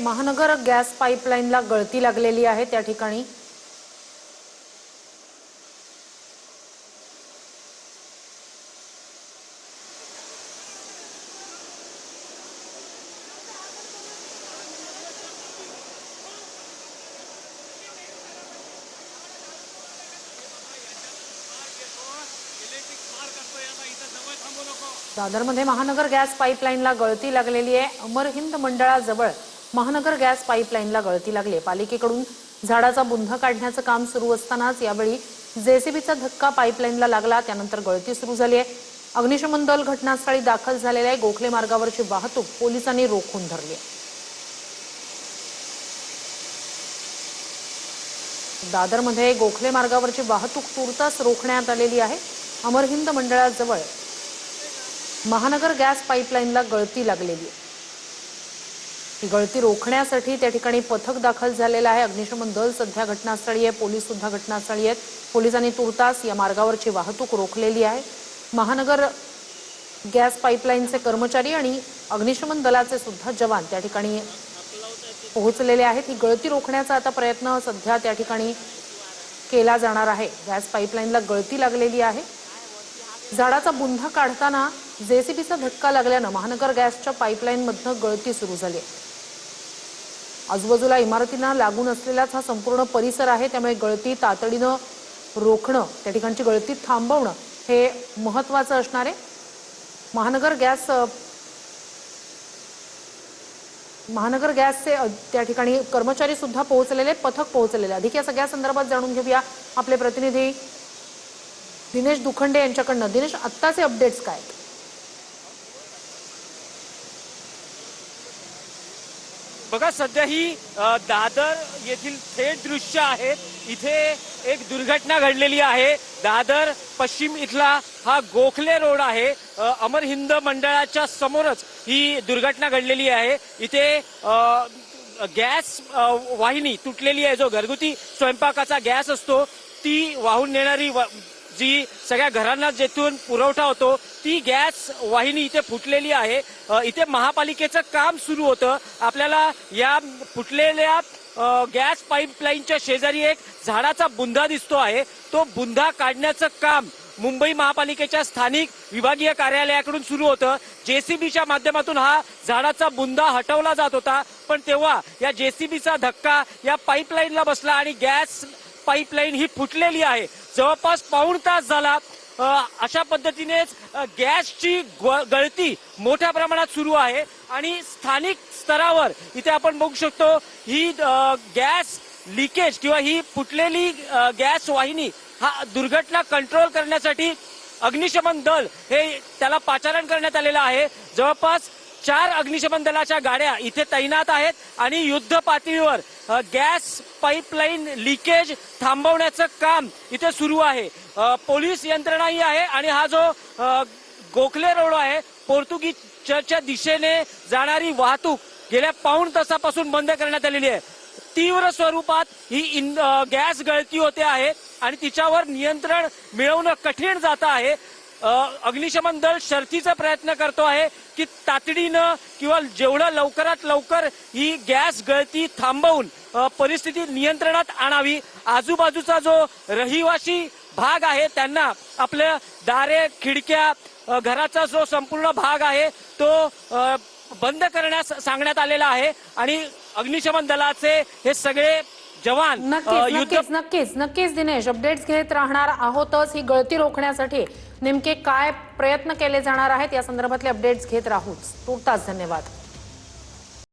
महानगर गॅस पाईपलाईनला गळती लागलेली आहे त्या ठिकाणी दादरमध्ये महानगर गॅस पाईपलाईनला गळती लागलेली आहे। अमर हिंद मंडळाजवळ महानगर गॅस पाईपलाईनला गळती लागली आहे। पालिकेकडून झाडाचा बुंधा काढण्याचं काम सुरू असतानाच यावेळी जेसीबीचा धक्का पाईपलाईनला लागला, त्यानंतर गळती सुरू झाली आहे। अग्निशमन दल घटनास्थळी दाखल झालेले आहे। गोखले मार्गावरची वाहतूक पोलिसांनी रोखून धरली आहे। दादरमध्ये गोखले मार्गावरची वाहतूक तुर्तास रोखण्यात आलेली आहे। अमर हिंद मंडळाजवळ महानगर गॅस पाईपलाईनला गळती लागलेली आहे। ही गळती रोखण्यासाठी त्या ठिकाणी पथक दाखल झालेलं आहे। अग्निशमन दल सध्या घटनास्थळी आहे, पोलीस सुद्धा घटनास्थळी आहेत। पोलिसांनी तुर्तास या मार्गावरची वाहतूक रोखलेली आहे। महानगर गॅस पाईपलाईनचे कर्मचारी आणि अग्निशमन दलाचे सुद्धा जवान त्या ठिकाणी पोहोचलेले आहेत। ही गळती रोखण्याचा आता प्रयत्न सध्या त्या ठिकाणी केला जाणार आहे। गॅस पाईपलाईनला गळती लागलेली आहे। झाडाचा बुंधा काढताना जेसीबीचा धक्का लागल्याने महानगर गॅसच्या पाईपलाईनमधून गळती सुरू झाली आहे। आजूबाजूला इमारतींना लागून असलेलाच हा संपूर्ण परिसर आहे, त्यामुळे गळती तातडीने रोखणं, त्या ठिकाणची गळती थांबवणं हे महत्त्वाचं असणार आहे। महानगर गॅसचे त्या ठिकाणी कर्मचारी सुद्धा पोहोचलेले, पथक पोहोचलेले। अधिक या सगळ्या संदर्भात जाणून घेऊया आपले प्रतिनिधी दिनेश दुखंडे यांच्याकडनं। दिनेश, आत्ताचे अपडेट्स काय? बघा, सध्या ही दादर येथील थेट दृश्य आहे। इथे एक दुर्घटना घडलेली आहे। दादर पश्चिम इथला हा गोखले रोड आहे। अमर हिंद मंडळाच्या समोरच ही दुर्घटना घडलेली आहे। इथे गॅस वाहिनी तुटलेली आहे। जो घरगुती स्वयंपाकाचा गॅस असतो ती वाहून नेणारी जी सगळ्या घरांना जेथून पुरवठा होतो ती गॅस वाहिनी इथे फुटलेली आहे। इथे महापालिकेचं काम सुरू होतं। आपल्याला या फुटलेल्या गॅस पाईपलाईनच्या शेजारी एक झाडाचा बुंधा दिसतो आहे। तो बुंधा काढण्याचं काम मुंबई महापालिकेच्या स्थानिक विभागीय कार्यालयाकडून सुरू होतं। जेसीबीच्या माध्यमातून हा झाडाचा बुंधा हटवला जात होता, पण तेव्हा या जेसीबीचा धक्का या पाईपलाईनला बसला आणि गॅस पाईपलाईन ही फुटलेली आहे। जवळपास पाऊण तास झाला अशा पद्धतीनेच गॅसची गळती मोठ्या प्रमाणात सुरू आहे आणि स्थानिक स्तरावर इथे आपण बघू शकतो ही गॅस लिकेज किंवा ही फुटलेली गॅस वाहिनी हा दुर्घटना कंट्रोल करण्यासाठी अग्निशमन दल हे त्याला पाचारण करण्यात आलेलं आहे। जवळपास 4 अग्निशमन दलाच्या गाड्या इथे तैनात आहेत आणि युद्ध पातळीवर गॅस पाईपलाईन लिकेज थांबवण्याचं काम इथे सुरू आहे। पोलीस यंत्रणाही आहे आणि हा जो गोखले रोड आहे, पोर्तुगीज चर्चच्या दिशेने जाणारी वाहतूक गेल्या पाऊण तासापासून बंद करण्यात आलेली आहे। तीव्र स्वरूपात ही गॅस गळती होते आहे आणि तिच्यावर नियंत्रण मिळवणं कठीण जात आहे। अग्निशमन दल शर्थीचा प्रयत्न करतो आहे की तातडीनं किंवा जेवढं लवकरात लवकर ही गॅस गळती थांबवून परिस्थिती नियंत्रणात आणावी। आजूबाजूचा जो रहिवासी भाग आहे त्यांना आपल्या दारे खिडक्या घराचा जो संपूर्ण भाग आहे तो बंद करण्यास सांगण्यात आलेला आहे आणि अग्निशमन दलाचे हे सगळे जवान नक्कीच दिनेश, अपडेट्स घेत राहणार आहोतच। ही गळती रोखण्यासाठी नेमके काय प्रयत्न केले जाणार आहेत या संदर्भातले अपडेट्स घेत राहूच। तुर्तास धन्यवाद।